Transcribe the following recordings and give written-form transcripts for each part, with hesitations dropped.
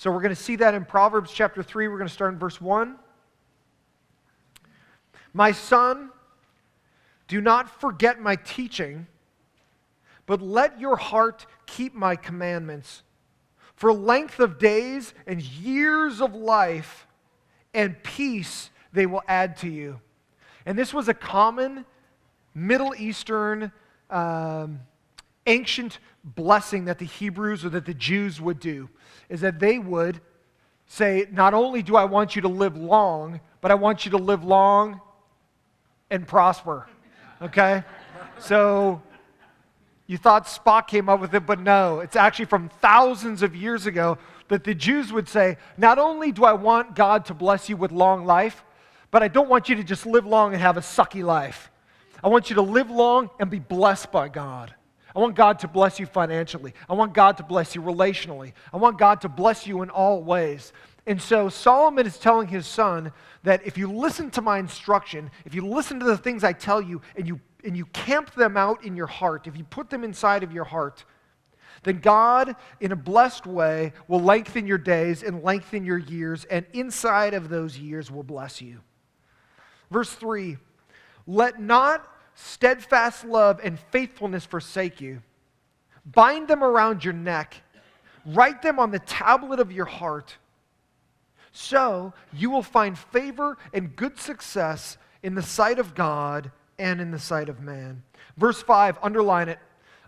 So we're going to see that in Proverbs chapter 3. We're going to start in verse 1. My son, do not forget my teaching, but let your heart keep my commandments. For length of days and years of life and peace they will add to you. And this was a common Middle Eastern ancient blessing that the Hebrews or that the Jews would do, is that they would say, not only do I want you to live long, but I want you to live long and prosper. Okay? So you thought Spock came up with it, but no. It's actually from thousands of years ago that the Jews would say, not only do I want God to bless you with long life, but I don't want you to just live long and have a sucky life. I want you to live long and be blessed by God. I want God to bless you financially. I want God to bless you relationally. I want God to bless you in all ways. And so Solomon is telling his son that if you listen to my instruction, if you listen to the things I tell you, and you camp them out in your heart, if you put them inside of your heart, then God, in a blessed way, will lengthen your days and lengthen your years, and inside of those years will bless you. Verse 3, let not steadfast love and faithfulness forsake you. Bind them around your neck. Write them on the tablet of your heart. So you will find favor and good success in the sight of God and in the sight of man. Verse 5, underline it.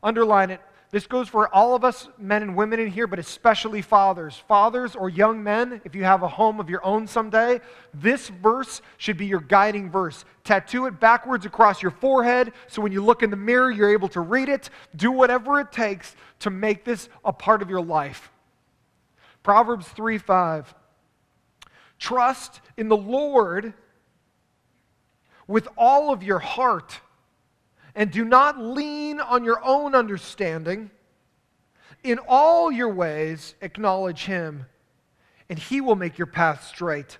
Underline it. This goes for all of us, men and women in here, but especially fathers. Fathers or young men, if you have a home of your own someday, this verse should be your guiding verse. Tattoo it backwards across your forehead so when you look in the mirror, you're able to read it. Do whatever it takes to make this a part of your life. Proverbs 3:5. Trust in the Lord with all of your heart, and do not lean on your own understanding. In all your ways, acknowledge Him, and He will make your path straight.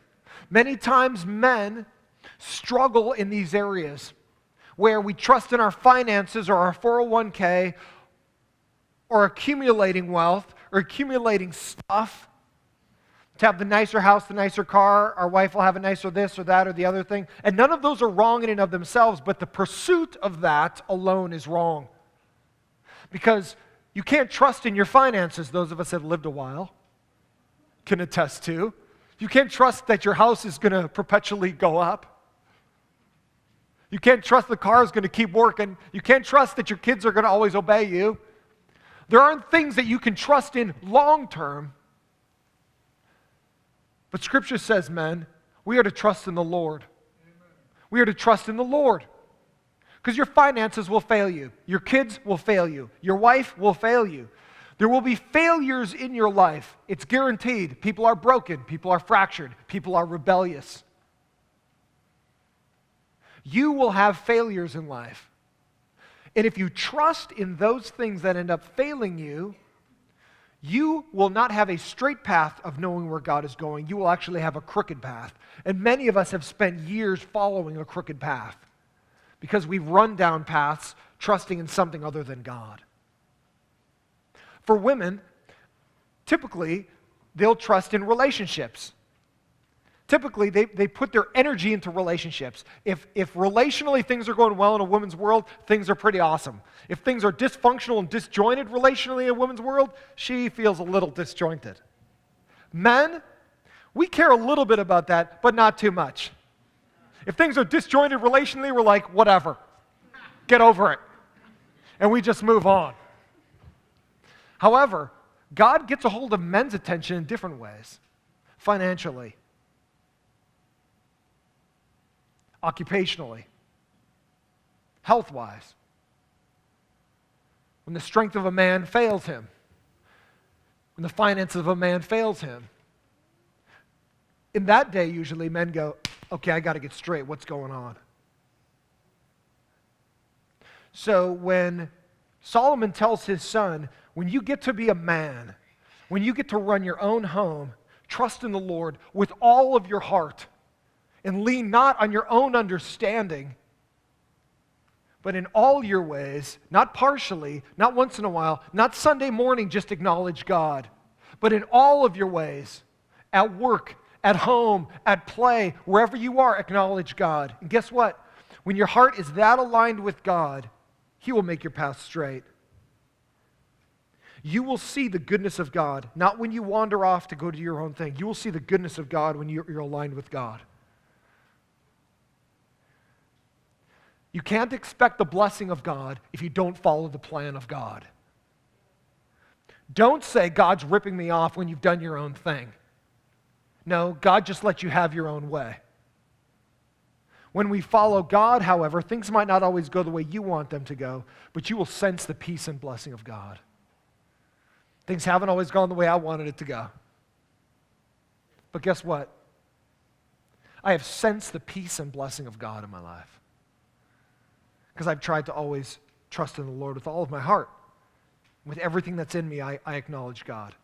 Many times men struggle in these areas where we trust in our finances or our 401k or accumulating wealth or accumulating stuff. To have the nicer house, the nicer car, our wife will have a nicer this or that or the other thing. And none of those are wrong in and of themselves, but the pursuit of that alone is wrong. Because you can't trust in your finances, those of us that have lived a while can attest to. You can't trust that your house is going to perpetually go up. You can't trust the car is going to keep working. You can't trust that your kids are going to always obey you. There aren't things that you can trust in long term. But Scripture says, men, we are to trust in the Lord. Amen. We are to trust in the Lord. Because your finances will fail you. Your kids will fail you. Your wife will fail you. There will be failures in your life. It's guaranteed. People are broken. People are fractured. People are rebellious. You will have failures in life. And if you trust in those things that end up failing you, you will not have a straight path of knowing where God is going. You will actually have a crooked path. And many of us have spent years following a crooked path because we've run down paths trusting in something other than God. For women, typically, they'll trust in relationships. Typically, they put their energy into relationships. If relationally things are going well in a woman's world, things are pretty awesome. If things are dysfunctional and disjointed relationally in a woman's world, she feels a little disjointed. Men, we care a little bit about that, but not too much. If things are disjointed relationally, we're like, whatever. Get over it. And we just move on. However, God gets a hold of men's attention in different ways. Financially, occupationally, health-wise. When the strength of a man fails him, when the finances of a man fails him. In that day, usually men go, okay, I got to get straight. What's going on? So when Solomon tells his son, when you get to be a man, when you get to run your own home, trust in the Lord with all of your heart and lean not on your own understanding, but in all your ways, not partially, not once in a while, not Sunday morning, just acknowledge God, But in all of your ways, at work, at home, at play, wherever you are, acknowledge God. And guess what? When your heart is that aligned with God, He will make your path straight. You will see the goodness of God, not when you wander off to go do your own thing. You will see the goodness of God when you're aligned with God. You can't expect the blessing of God if you don't follow the plan of God. Don't say, God's ripping me off when you've done your own thing. No, God just lets you have your own way. When we follow God, however, things might not always go the way you want them to go, but you will sense the peace and blessing of God. Things haven't always gone the way I wanted it to go. But guess what? I have sensed the peace and blessing of God in my life. Because I've tried to always trust in the Lord with all of my heart. With everything that's in me, I acknowledge God.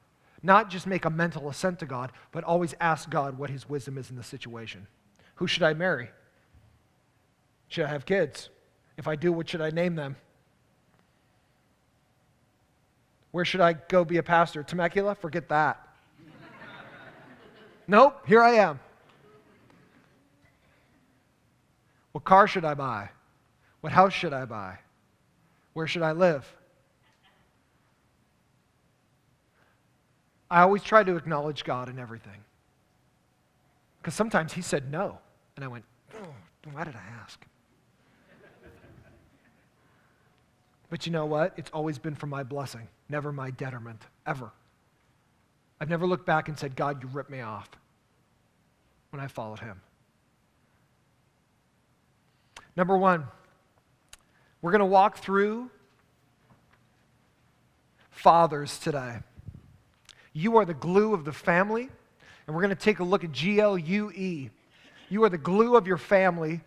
Not just make a mental assent to God, but always ask God what His wisdom is in the situation. Who should I marry? Should I have kids? If I do, what should I name them? Where should I go be a pastor? Temecula? Forget that. Nope, here I am. What car should I buy? What house should I buy? Where should I live? I always try to acknowledge God in everything. Because sometimes He said no. And I went, oh, why did I ask? But you know what? It's always been for my blessing, never my detriment, ever. I've never looked back and said, God, you ripped me off when I followed Him. Number one, we're going to walk through fathers today. You are the glue of the family, and we're going to take a look at GLUE. You are the glue of your family,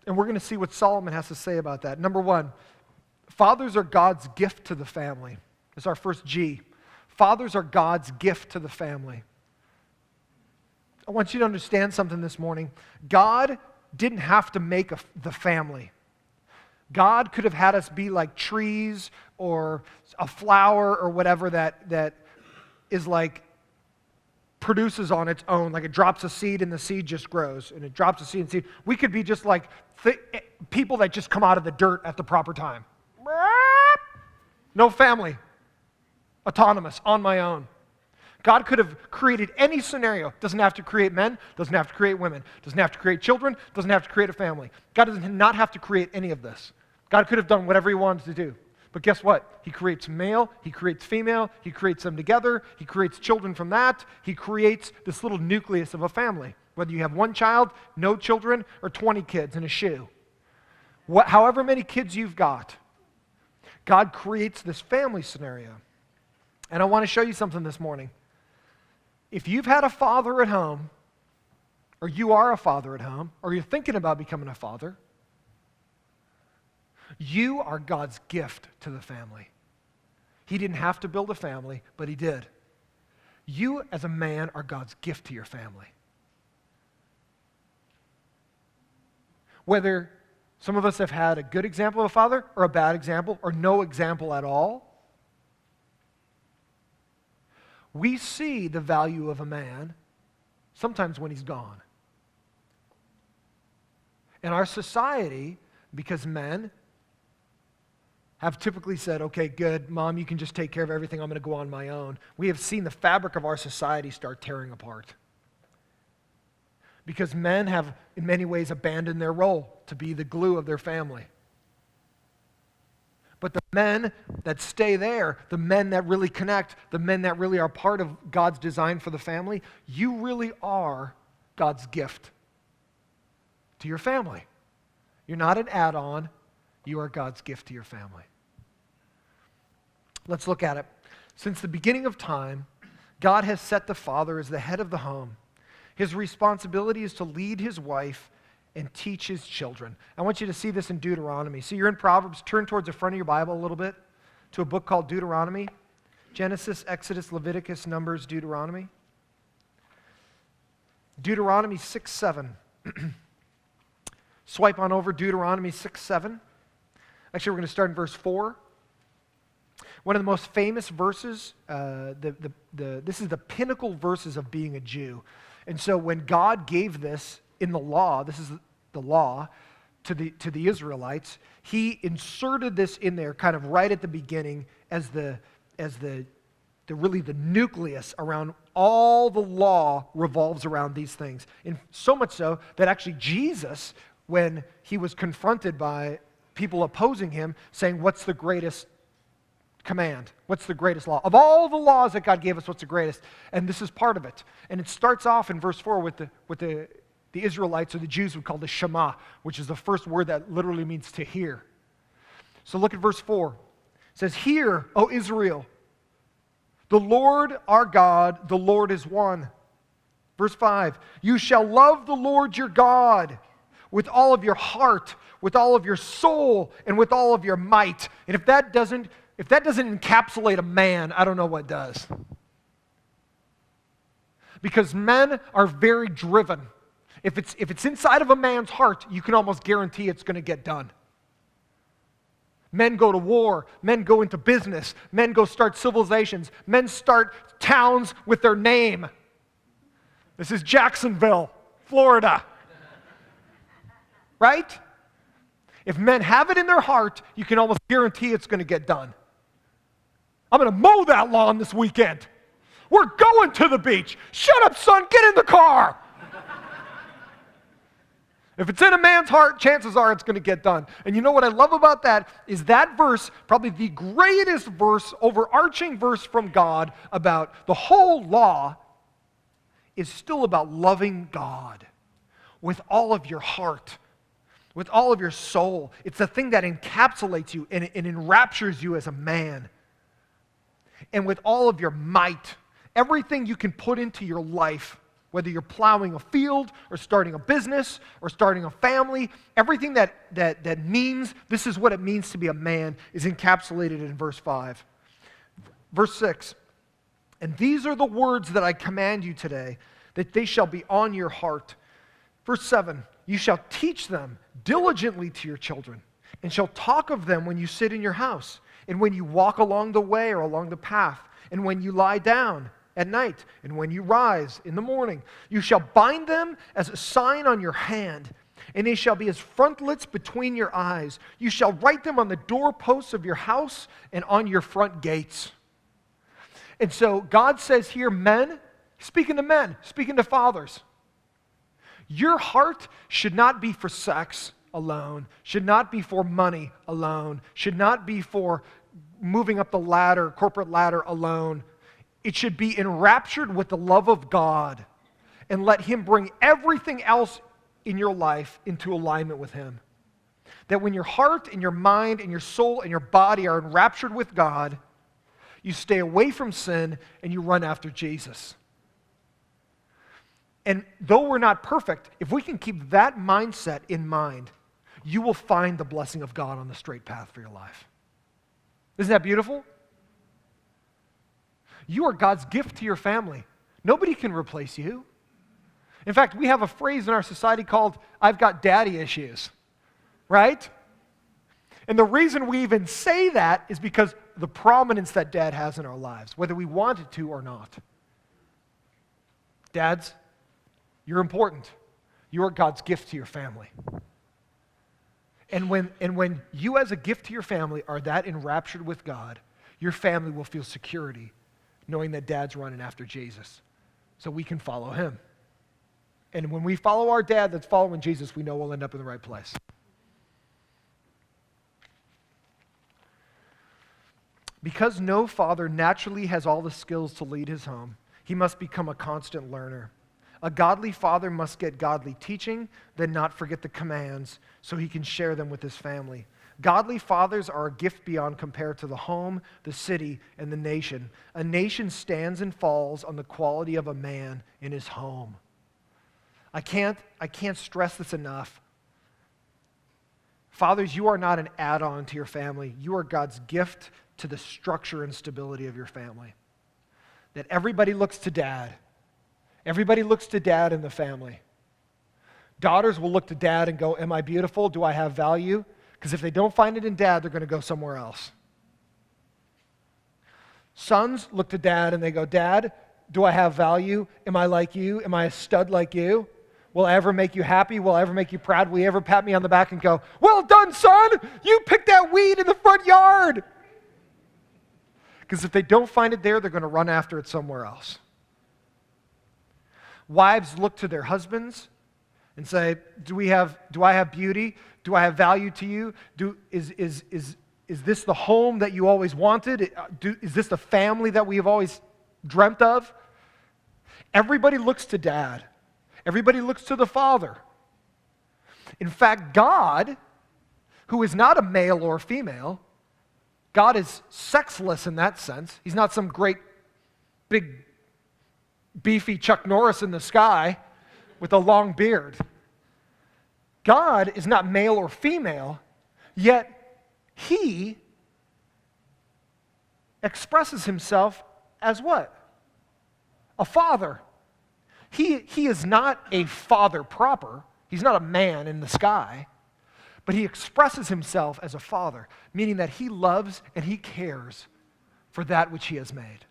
and we're going to see what Solomon has to say about that. Number one, fathers are God's gift to the family. That's our first G. Fathers are God's gift to the family. I want you to understand something this morning. God didn't have to make the family. God could have had us be like trees or a flower or whatever that is like produces on its own, like it drops a seed and the seed just grows, and it drops a seed and seed. We could be just like people that just come out of the dirt at the proper time. No family. Autonomous, on my own. God could have created any scenario. Doesn't have to create men, doesn't have to create women, doesn't have to create children, doesn't have to create a family. God does not have to create any of this. God could have done whatever He wanted to do. But guess what? He creates male, He creates female, He creates them together, He creates children from that, He creates this little nucleus of a family. Whether you have one child, no children, or 20 kids in a shoe. However many kids you've got, God creates this family scenario. And I want to show you something this morning. If you've had a father at home, or you are a father at home, or you're thinking about becoming a father, you are God's gift to the family. He didn't have to build a family, but He did. You, as a man, are God's gift to your family. Whether some of us have had a good example of a father, or a bad example, or no example at all, we see the value of a man sometimes when he's gone. In our society, because men have typically said, okay, good, Mom, you can just take care of everything, I'm going to go on my own. We have seen the fabric of our society start tearing apart. Because men have, in many ways, abandoned their role to be the glue of their family. But the men that stay there, the men that really connect, the men that really are part of God's design for the family, you really are God's gift to your family. You're not an add-on, you are God's gift to your family. Let's look at it. Since the beginning of time, God has set the father as the head of the home. His responsibility is to lead his wife and teach his children. I want you to see this in Deuteronomy. See, you're in Proverbs. Turn towards the front of your Bible a little bit to a book called Deuteronomy. Genesis, Exodus, Leviticus, Numbers, Deuteronomy. Deuteronomy 6:7. Swipe on over Deuteronomy 6:7. Actually, we're going to start in verse 4. One of the most famous verses, this is the pinnacle verses of being a Jew. And so when God gave this in the law, this is the law, to the Israelites, he inserted this in there kind of right at the beginning as the really the nucleus around all the law revolves around these things. And so much so that actually Jesus, when he was confronted by people opposing him, saying, what's the greatest command? What's the greatest law? Of all the laws that God gave us, what's the greatest? And this is part of it. And it starts off in verse 4 with the Israelites, or the Jews would call the Shema, which is the first word that literally means to hear. So look at verse 4. It says, "Hear, O Israel, the Lord our God, the Lord is one." Verse 5, "You shall love the Lord your God with all of your heart, with all of your soul, and with all of your might." And if that doesn't encapsulate a man, I don't know what does. Because men are very driven. If it's inside of a man's heart, you can almost guarantee it's going to get done. Men go to war. Men go into business. Men go start civilizations. Men start towns with their name. This is Jacksonville, Florida. Right? If men have it in their heart, you can almost guarantee it's going to get done. I'm going to mow that lawn this weekend. We're going to the beach. Shut up, son. Get in the car. If it's in a man's heart, chances are it's going to get done. And you know what I love about that is that verse, probably the greatest verse, overarching verse from God about the whole law, is still about loving God with all of your heart, with all of your soul. It's the thing that encapsulates you and enraptures you as a man. And with all of your might, everything you can put into your life, whether you're plowing a field or starting a business or starting a family, everything that means, this is what it means to be a man, is encapsulated in verse 5. Verse 6, "And these are the words that I command you today, that they shall be on your heart." Verse 7, "You shall teach them diligently to your children, and shall talk of them when you sit in your house, and when you walk along the way or along the path, and when you lie down at night, and when you rise in the morning. You shall bind them as a sign on your hand, and they shall be as frontlets between your eyes. You shall write them on the doorposts of your house and on your front gates." And so God says here, men, speaking to fathers, your heart should not be for sex alone, should not be for money alone, should not be for moving up the ladder, corporate ladder alone. It should be enraptured with the love of God, and let Him bring everything else in your life into alignment with Him. That when your heart and your mind and your soul and your body are enraptured with God, you stay away from sin and you run after Jesus. And though we're not perfect, if we can keep that mindset in mind, you will find the blessing of God on the straight path for your life. Isn't that beautiful? You are God's gift to your family. Nobody can replace you. In fact, we have a phrase in our society called, "I've got daddy issues," right? And the reason we even say that is because the prominence that dad has in our lives, whether we want it to or not. Dads, you're important. You are God's gift to your family. And when you as a gift to your family are that enraptured with God, your family will feel security knowing that dad's running after Jesus, so we can follow him. And when we follow our dad that's following Jesus, we know we'll end up in the right place. Because no father naturally has all the skills to lead his home, he must become a constant learner. A godly father must get godly teaching, then not forget the commands, so he can share them with his family. Godly fathers are a gift beyond compare to the home, the city, and the nation. A nation stands and falls on the quality of a man in his home. I can't stress this enough. Fathers, you are not an add-on to your family. You are God's gift to the structure and stability of your family. That everybody looks to dad. Everybody looks to dad in the family. Daughters will look to dad and go, "Am I beautiful? Do I have value?" Because if they don't find it in dad, they're going to go somewhere else. Sons look to dad and they go, Dad, do I have value? Am I like you? Am I a stud like you? Will I ever make you happy? Will I ever make you proud? Will you ever pat me on the back and go, well done, son? You picked that weed in the front yard. Because if they don't find it there, they're going to run after it somewhere else. Wives look to their husbands and say, do I have beauty? Do I have value to you? Is this the home that you always wanted? Is this the family that we have always dreamt of? Everybody looks to dad. Everybody looks to the father. In fact, God, who is not a male or female, God is sexless in that sense. He's not some great, big, beefy Chuck Norris in the sky with a long beard. God is not male or female, yet he expresses himself as what? A father. He is not a father proper. He's not a man in the sky. But he expresses himself as a father, meaning that he loves and he cares for that which he has made.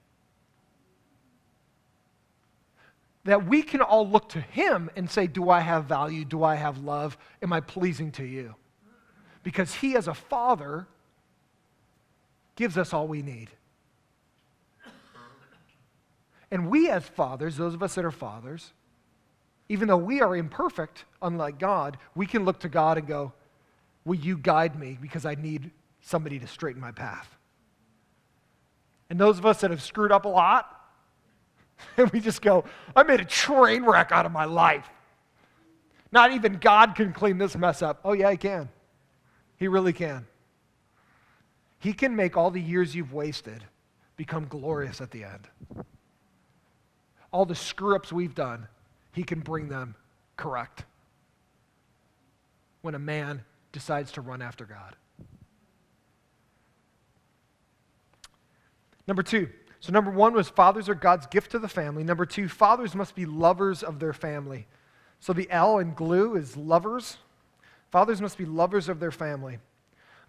That we can all look to him and say, do I have value? Do I have love? Am I pleasing to you? Because he as a father gives us all we need. And we as fathers, those of us that are fathers, even though we are imperfect, unlike God, we can look to God and go, will you guide me because I need somebody to straighten my path? And those of us that have screwed up a lot, and we just go, I made a train wreck out of my life. Not even God can clean this mess up. Oh yeah, he can. He really can. He can make all the years you've wasted become glorious at the end. All the screw-ups we've done, he can bring them correct when a man decides to run after God. Number two. So number one was fathers are God's gift to the family. Number two, fathers must be lovers of their family. So the L in glue is lovers. Fathers must be lovers of their family.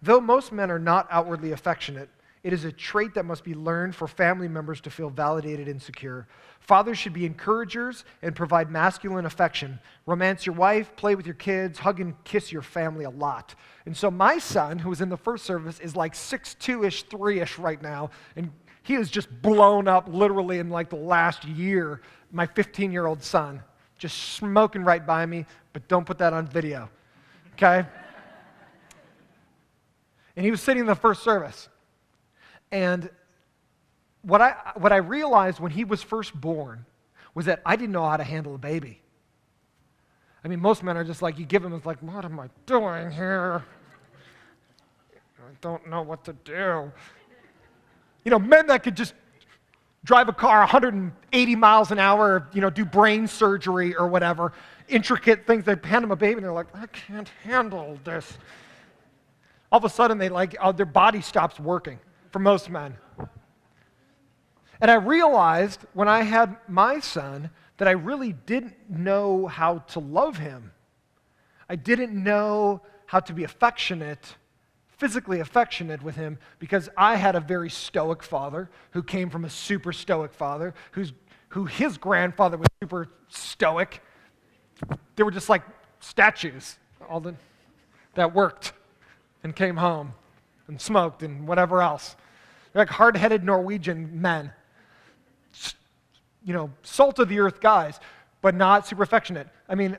Though most men are not outwardly affectionate, it is a trait that must be learned for family members to feel validated and secure. Fathers should be encouragers and provide masculine affection. Romance your wife, play with your kids, hug and kiss your family a lot. And so my son, who was in the first service, is like 6'2"-ish, 3-ish right now, and he is just blown up literally in like the last year. My 15-year-old son, just smoking right by me, but don't put that on video, okay? And he was sitting in the first service. And what I realized when he was first born was that I didn't know how to handle a baby. I mean, most men are just like, you give him, it's like, what am I doing here? I don't know what to do. You know, men that could just drive a car 180 miles an hour, you know, do brain surgery or whatever, intricate things, they hand them a baby and they're like, I can't handle this. All of a sudden, their body stops working for most men. And I realized when I had my son that I really didn't know how to love him. I didn't know how to be affectionate, physically affectionate with him, because I had a very stoic father who came from a super stoic father, who his grandfather was super stoic. They were just like statues, that worked and came home and smoked and whatever else. They're like hard-headed Norwegian men. You know, salt of the earth guys, but not super affectionate. I mean,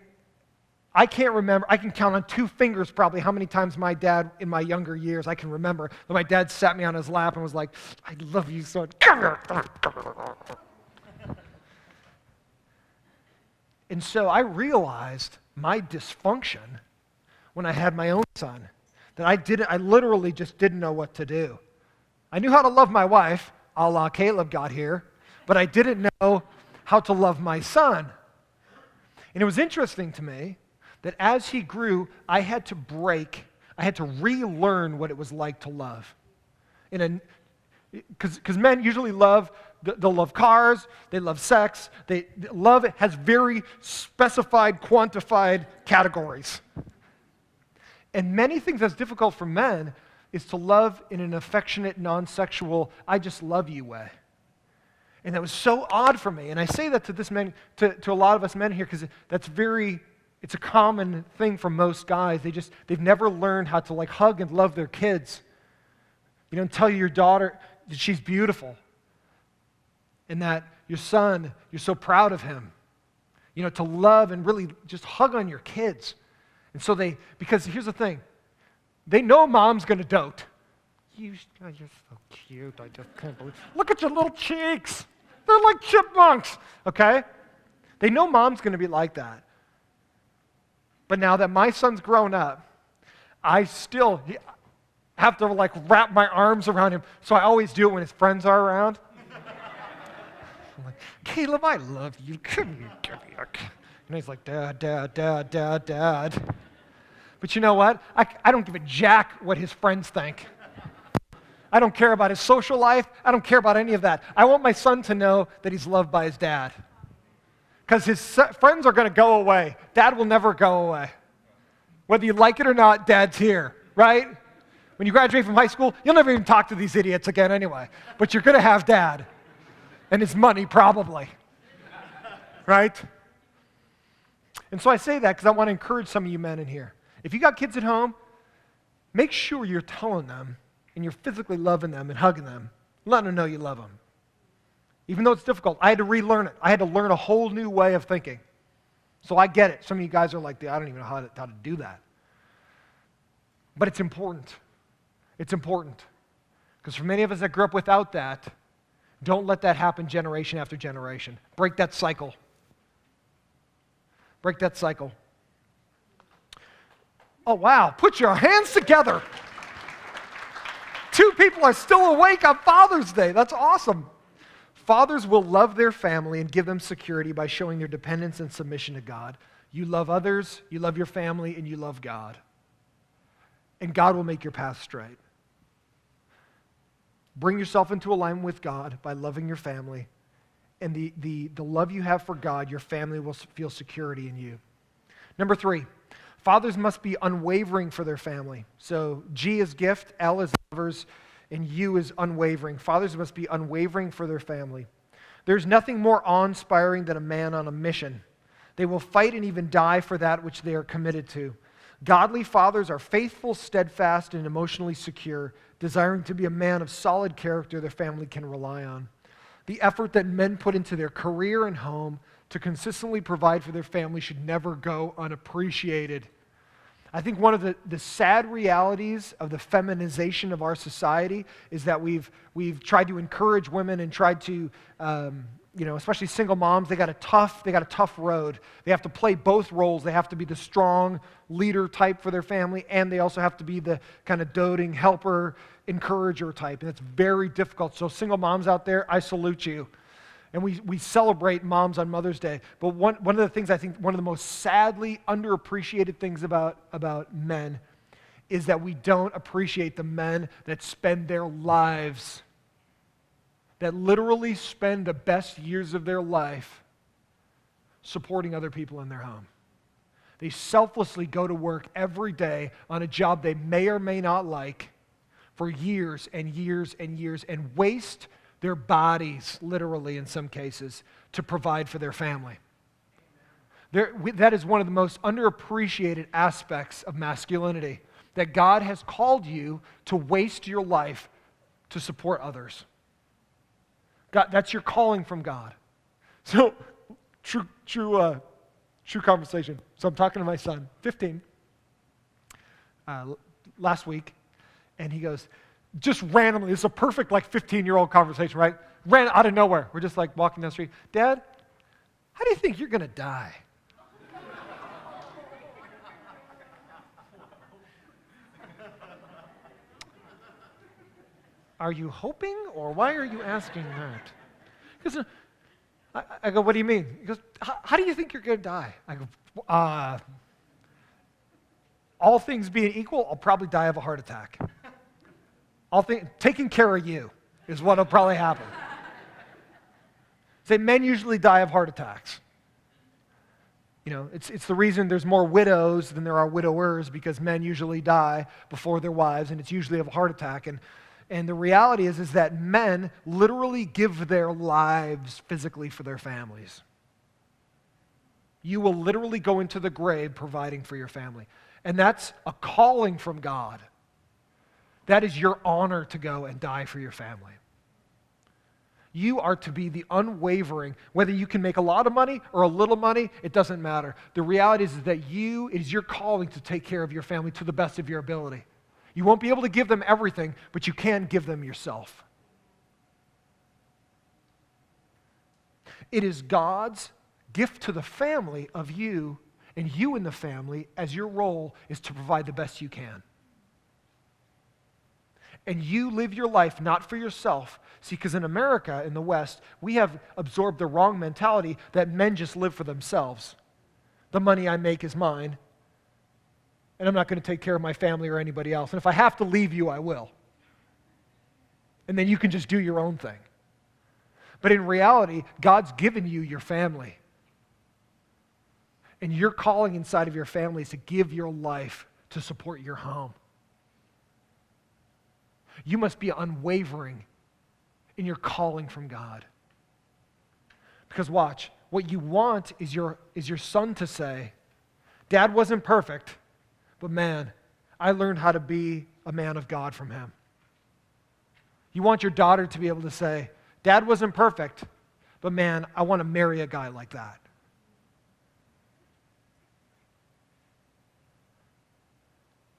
I can't remember, I can count on 2 fingers probably how many times my dad, in my younger years, I can remember, that my dad sat me on his lap and was like, I love you, son. Come here. And so I realized my dysfunction when I had my own son, that I literally just didn't know what to do. I knew how to love my wife, a la Caleb got here, but I didn't know how to love my son. And it was interesting to me that as he grew, I had to relearn what it was like to love. Because men usually they'll love cars, they love sex, love has very specified, quantified categories. And many things that's difficult for men is to love in an affectionate, non-sexual, I just love you way. And that was so odd for me. And I say that to this man, to a lot of us men here, because it's a common thing for most guys. They've never learned how to like hug and love their kids. You don't tell your daughter that she's beautiful and that your son, you're so proud of him. You know, to love and really just hug on your kids. And so because here's the thing, they know mom's going to dote. You're so cute, I just can't believe. Look at your little cheeks. They're like chipmunks, okay? They know mom's going to be like that. But now that my son's grown up, I still have to like wrap my arms around him. So I always do it when his friends are around. I'm like, Caleb, I love you. Come here. And he's like, Dad, Dad, Dad, Dad, Dad. But you know what? I don't give a jack what his friends think. I don't care about his social life. I don't care about any of that. I want my son to know that he's loved by his dad. Because his friends are going to go away. Dad will never go away. Whether you like it or not, Dad's here, right? When you graduate from high school, you'll never even talk to these idiots again anyway. But you're going to have Dad. And his money, probably. Right? And so I say that because I want to encourage some of you men in here. If you got kids at home, make sure you're telling them and you're physically loving them and hugging them, letting them know you love them. Even though it's difficult, I had to relearn it. I had to learn a whole new way of thinking. So I get it. Some of you guys are like, I don't even know how to do that. But it's important. It's important. Because for many of us that grew up without that, don't let that happen generation after generation. Break that cycle. Break that cycle. Oh, wow. Put your hands together. 2 people are still awake on Father's Day. That's awesome. Fathers will love their family and give them security by showing their dependence and submission to God. You love others, you love your family, and you love God. And God will make your path straight. Bring yourself into alignment with God by loving your family. And the love you have for God, your family will feel security in you. Number 3, fathers must be unwavering for their family. So G is gift, L is lovers, and U is unwavering. Fathers must be unwavering for their family. There's nothing more awe-inspiring than a man on a mission. They will fight and even die for that which they are committed to. Godly fathers are faithful, steadfast, and emotionally secure, desiring to be a man of solid character their family can rely on. The effort that men put into their career and home to consistently provide for their family should never go unappreciated. I think one of the sad realities of the feminization of our society is that we've tried to encourage women and tried to, especially single moms, they got a tough road. They have to play both roles. They have to be the strong leader type for their family, and they also have to be the kind of doting helper, encourager type, and it's very difficult. So single moms out there, I salute you. And we celebrate moms on Mother's Day. But one of the things I think, one of the most sadly underappreciated things about men is that we don't appreciate the men that spend their lives, that literally spend the best years of their life supporting other people in their home. They selflessly go to work every day on a job they may or may not like for years and years and years and waste their bodies, literally in some cases, to provide for their family. That is one of the most underappreciated aspects of masculinity, that God has called you to waste your life to support others. God, that's your calling from God. So, true conversation. So I'm talking to my son, 15, last week, and he goes, just randomly, this is a perfect 15-year-old conversation, right? Ran out of nowhere. We're just walking down the street. Dad, how do you think you're going to die? Are you hoping, or why are you asking that? Because I go, what do you mean? He goes, how do you think you're going to die? I go, all things being equal, I'll probably die of a heart attack. Taking care of you is what will probably happen. Say, men usually die of heart attacks. It's the reason there's more widows than there are widowers, because men usually die before their wives, and it's usually of a heart attack. And the reality is that men literally give their lives physically for their families. You will literally go into the grave providing for your family. And that's a calling from God. That is your honor to go and die for your family. You are to be the unwavering, whether you can make a lot of money or a little money, it doesn't matter. The reality is that it is your calling to take care of your family to the best of your ability. You won't be able to give them everything, but you can give them yourself. It is God's gift to the family of you, and you in the family, as your role is to provide the best you can. And you live your life not for yourself. See, because in America, in the West, we have absorbed the wrong mentality that men just live for themselves. The money I make is mine, and I'm not going to take care of my family or anybody else. And if I have to leave you, I will. And then you can just do your own thing. But in reality, God's given you your family. And your calling inside of your family is to give your life to support your home. You must be unwavering in your calling from God. Because watch, what you want is your son to say, Dad wasn't perfect, but man, I learned how to be a man of God from him. You want your daughter to be able to say, Dad wasn't perfect, but man, I want to marry a guy like that.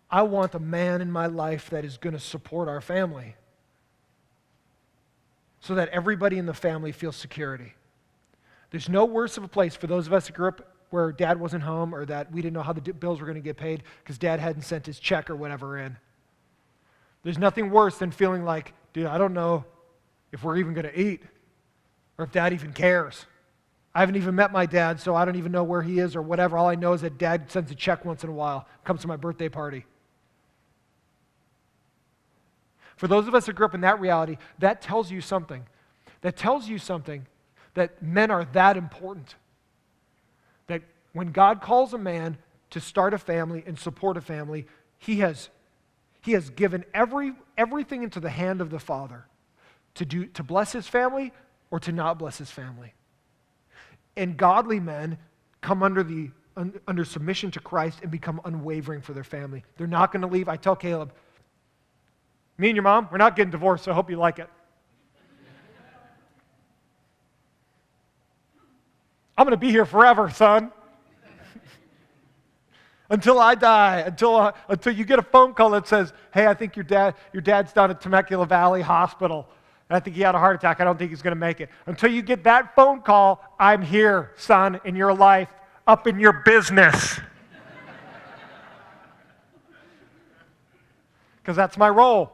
I want a man in my life that is going to support our family so that everybody in the family feels security. There's no worse of a place for those of us who grew up where Dad wasn't home or that we didn't know how the bills were going to get paid because Dad hadn't sent his check or whatever in. There's nothing worse than feeling like, dude, I don't know if we're even going to eat or if Dad even cares. I haven't even met my dad, so I don't even know where he is or whatever. All I know is that Dad sends a check once in a while, comes to my birthday party. For those of us who grew up in that reality, that tells you something. That tells you something that men are that important. That when God calls a man to start a family and support a family, he has given everything into the hand of the Father to bless his family or to not bless his family. And godly men come under submission to Christ and become unwavering for their family. They're not going to leave. I tell Caleb, me and your mom, we're not getting divorced, so I hope you like it. I'm going to be here forever, son. Until I die, until you get a phone call that says, hey, I think your dad's down at Temecula Valley Hospital, and I think he had a heart attack. I don't think he's going to make it. Until you get that phone call, I'm here, son, in your life, up in your business. Because that's my role.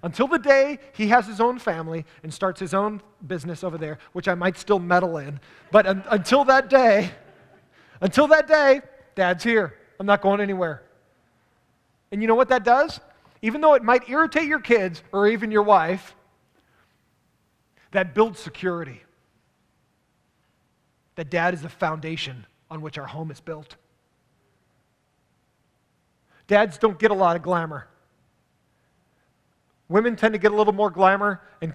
Until the day he has his own family and starts his own business over there, which I might still meddle in. But until that day, Dad's here. I'm not going anywhere. And you know what that does? Even though it might irritate your kids or even your wife, that builds security. That Dad is the foundation on which our home is built. Dads don't get a lot of glamour. Women tend to get a little more glamour, and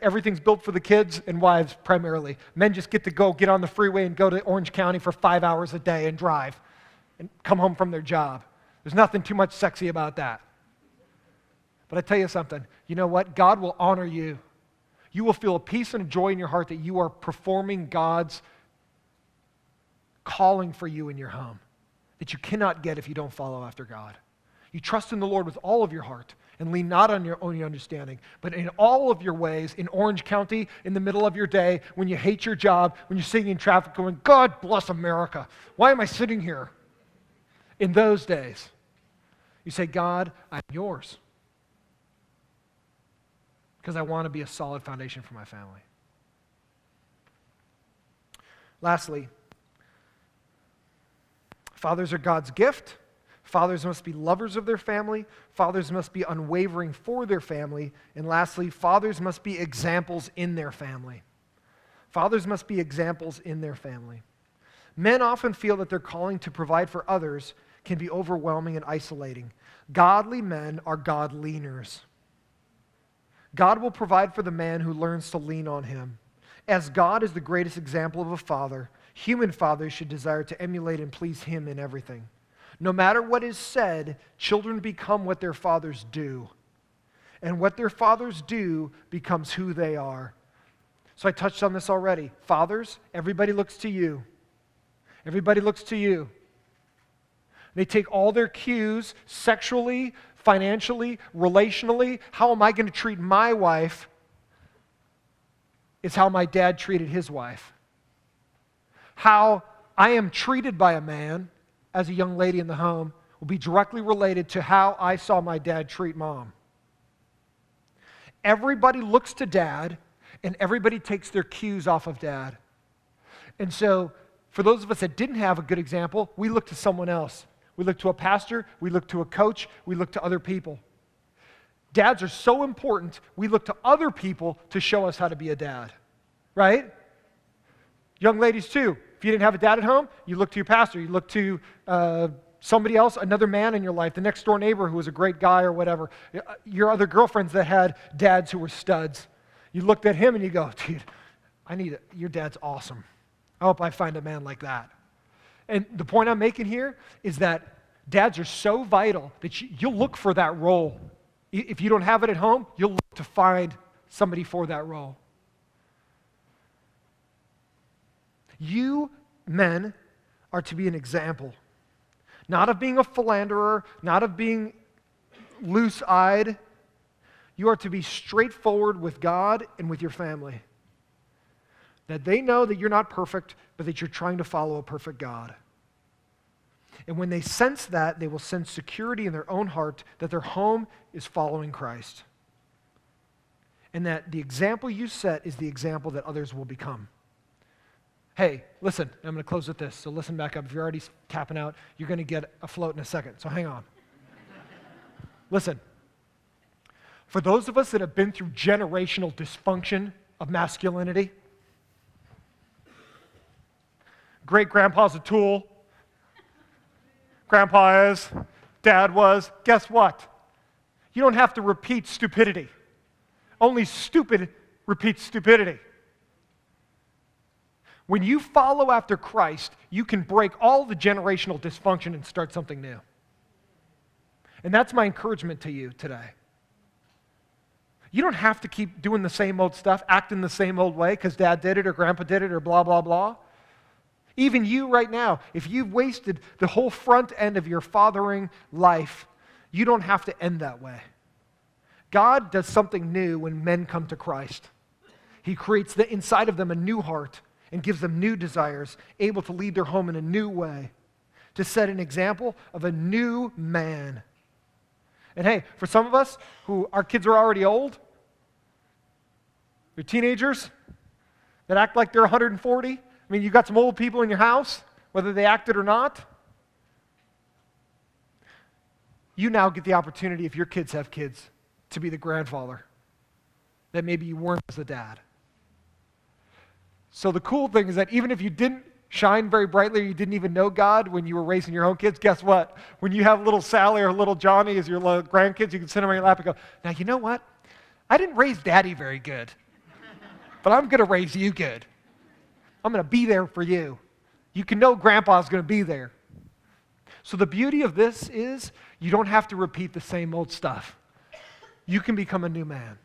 everything's built for the kids and wives primarily. Men just get to get on the freeway and go to Orange County for 5 hours a day and drive and come home from their job. There's nothing too much sexy about that. But I tell you something, you know what? God will honor you. You will feel a peace and a joy in your heart that you are performing God's calling for you in your home that you cannot get if you don't follow after God. You trust in the Lord with all of your heart and lean not on your own understanding, but in all of your ways, in Orange County, in the middle of your day, when you hate your job, when you're sitting in traffic going, God bless America. Why am I sitting here? In those days, you say, God, I'm yours. Because I want to be a solid foundation for my family. Lastly, fathers are God's gift. Fathers must be lovers of their family. Fathers must be unwavering for their family. And lastly, fathers must be examples in their family. Fathers must be examples in their family. Men often feel that their calling to provide for others can be overwhelming and isolating. Godly men are God leaners. God will provide for the man who learns to lean on him. As God is the greatest example of a father, human fathers should desire to emulate and please him in everything. No matter what is said, children become what their fathers do. And what their fathers do becomes who they are. So I touched on this already. Fathers, everybody looks to you. Everybody looks to you. They take all their cues sexually, financially, relationally. How am I going to treat my wife? Is how my dad treated his wife. How I am treated by a man as a young lady in the home will be directly related to how I saw my dad treat mom. Everybody looks to dad, and everybody takes their cues off of dad. And so, for those of us that didn't have a good example, we look to someone else. We look to a pastor, we look to a coach, we look to other people. Dads are so important, we look to other people to show us how to be a dad, right? Young ladies too. If you didn't have a dad at home, you look to your pastor, you look to somebody else, another man in your life, the next door neighbor who was a great guy or whatever, your other girlfriends that had dads who were studs. You looked at him and you go, dude, your dad's awesome. I hope I find a man like that. And the point I'm making here is that dads are so vital that you'll look for that role. If you don't have it at home, you'll look to find somebody for that role. You men are to be an example, not of being a philanderer, not of being loose-eyed. You are to be straightforward with God and with your family. That they know that you're not perfect, but that you're trying to follow a perfect God. And when they sense that, they will sense security in their own heart that their home is following Christ. And that the example you set is the example that others will become. Hey, listen, I'm going to close with this, so listen back up. If you're already tapping out, you're going to get afloat in a second, so hang on. Listen, for those of us that have been through generational dysfunction of masculinity, great-grandpa's a tool, grandpa is, dad was, guess what? You don't have to repeat stupidity. Only stupid repeats stupidity. When you follow after Christ, you can break all the generational dysfunction and start something new. And that's my encouragement to you today. You don't have to keep doing the same old stuff, acting the same old way because dad did it or grandpa did it or blah, blah, blah. Even you right now, if you've wasted the whole front end of your fathering life, you don't have to end that way. God does something new when men come to Christ. He creates inside of them a new heart and gives them new desires, able to lead their home in a new way, to set an example of a new man. And hey, for some of us who our kids are already old, they're teenagers that act like they're 140. I mean, you've got some old people in your house, whether they acted or not. You now get the opportunity, if your kids have kids, to be the grandfather that maybe you weren't as a dad. So the cool thing is that even if you didn't shine very brightly or you didn't even know God when you were raising your own kids, guess what? When you have little Sally or little Johnny as your little grandkids, you can sit them on your lap and go, now you know what? I didn't raise Daddy very good, but I'm going to raise you good. I'm going to be there for you. You can know Grandpa's going to be there. So the beauty of this is you don't have to repeat the same old stuff. You can become a new man.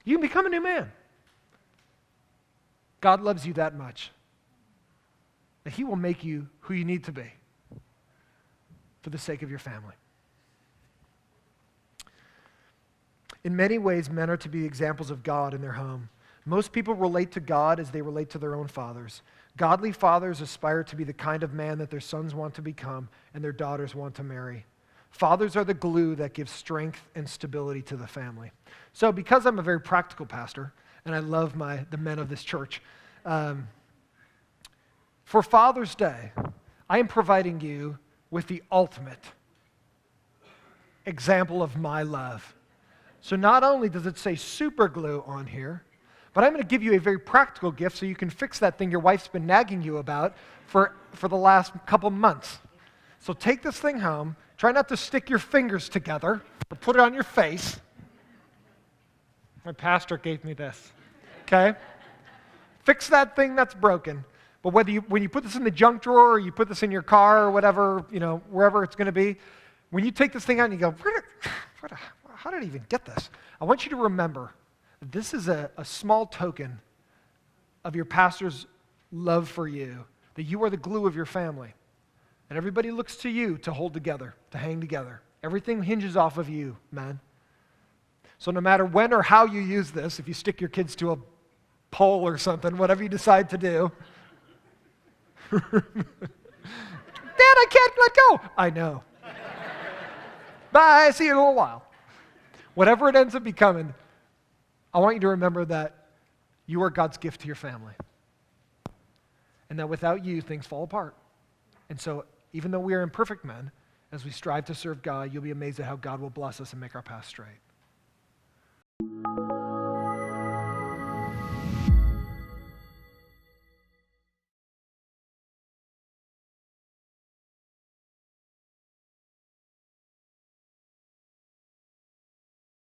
You can become a new man. God loves you that much that He will make you who you need to be for the sake of your family. In many ways, men are to be examples of God in their home. Most people relate to God as they relate to their own fathers. Godly fathers aspire to be the kind of man that their sons want to become and their daughters want to marry. Fathers are the glue that gives strength and stability to the family. So because I'm a very practical pastor, and I love the men of this church, for Father's Day, I am providing you with the ultimate example of my love. So not only does it say super glue on here, But I'm going to give you a very practical gift so you can fix that thing your wife's been nagging you about for the last couple months. So take this thing home. Try not to stick your fingers together or put it on your face. My pastor gave me this. Okay? Fix that thing that's broken. But when you put this in the junk drawer or you put this in your car or whatever, wherever it's going to be, when you take this thing out and you go, how did I even get this? I want you to remember that this is a small token of your pastor's love for you, that you are the glue of your family. And everybody looks to you to hold together, to hang together. Everything hinges off of you, man. So no matter when or how you use this, if you stick your kids to a pole or something, whatever you decide to do. Dad, I can't let go. I know. Bye, see you in a little while. Whatever it ends up becoming, I want you to remember that you are God's gift to your family. And that without you, things fall apart. And so, even though we are imperfect men, as we strive to serve God, you'll be amazed at how God will bless us and make our path straight.